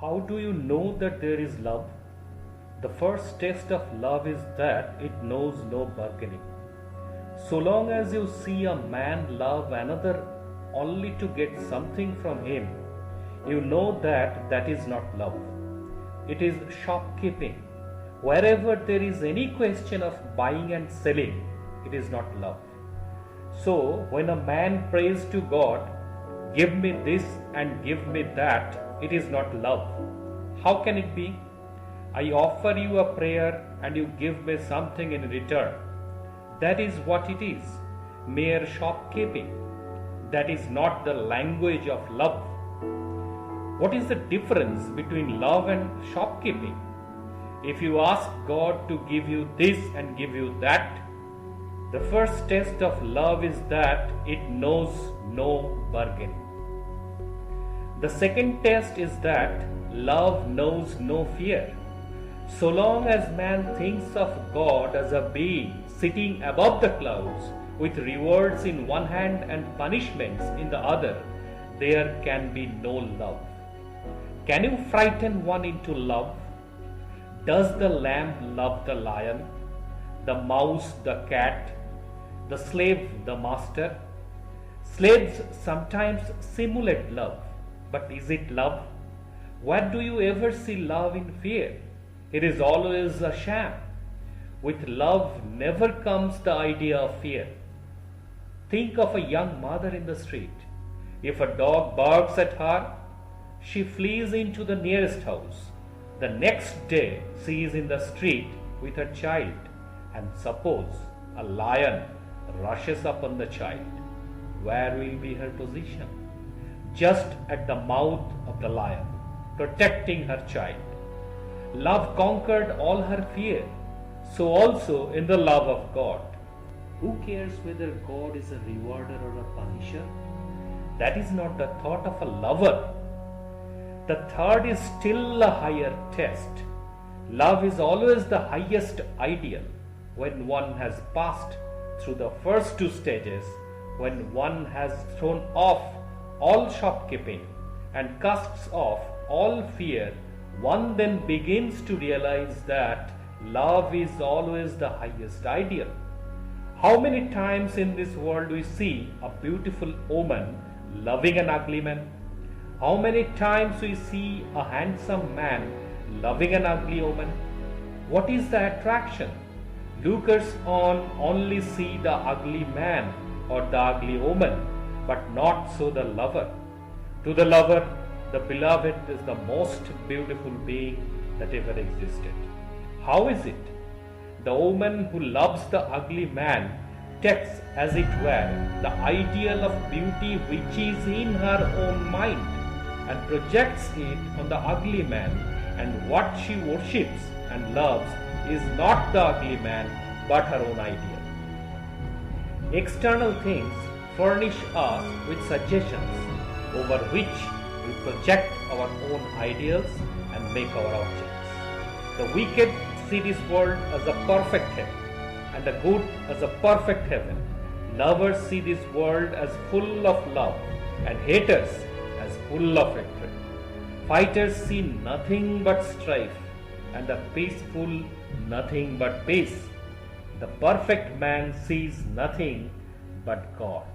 How do you know that there is love? The first test of love is that it knows no bargaining. So long as you see a man love another only to get something from him, you know that that is not love. It is shopkeeping. Wherever there is any question of buying and selling, it is not love. So when a man prays to God, give me this and give me that, it is not love. How can it be? I offer you a prayer and you give me something in return. That is what it is, mere shopkeeping. That is not the language of love. What is the difference between love and shopkeeping? If you ask God to give you this and give you that, the first test of love is that it knows no bargaining. The second test is that love knows no fear. So long as man thinks of God as a being sitting above the clouds with rewards in one hand and punishments in the other, there can be no love. Can you frighten one into love? Does the lamb love the lion, the mouse the cat, the slave the master? Slaves sometimes simulate love, but is it love? Where do you ever see love in fear? It is always a sham. With love never comes the idea of fear. Think of a young mother in the street. If a dog barks at her, she flees into the nearest house. The next day she is in the street with her child, and suppose a lion rushes upon the child. Where will be her position? Just at the mouth of the lion, protecting her child. Love conquered all her fear, so also in the love of God. Who cares whether God is a rewarder or a punisher? That is not the thought of a lover. The third is still a higher test. Love is always the highest ideal. When one has passed through the first two stages, when one has thrown off all shopkeeping and casts off all fear, one then begins to realize that love is always the highest ideal. How many times in this world we see a beautiful woman loving an ugly man? How many times we see a handsome man loving an ugly woman? What is the attraction? Lookers on only see the ugly man or the ugly woman, but not so the lover. To the lover, the beloved is the most beautiful being that ever existed. How is it? The woman who loves the ugly man takes, as it were, the ideal of beauty which is in her own mind and projects it on the ugly man, and what she worships and loves is not the ugly man but her own ideal. External things furnish us with suggestions over which we project our own ideals and make our objects. The wicked see this world as a perfect hell, and the good as a perfect heaven. Lovers see this world as full of love, and haters as full of hatred. Fighters see nothing but strife, and the peaceful nothing but peace. The perfect man sees nothing but God.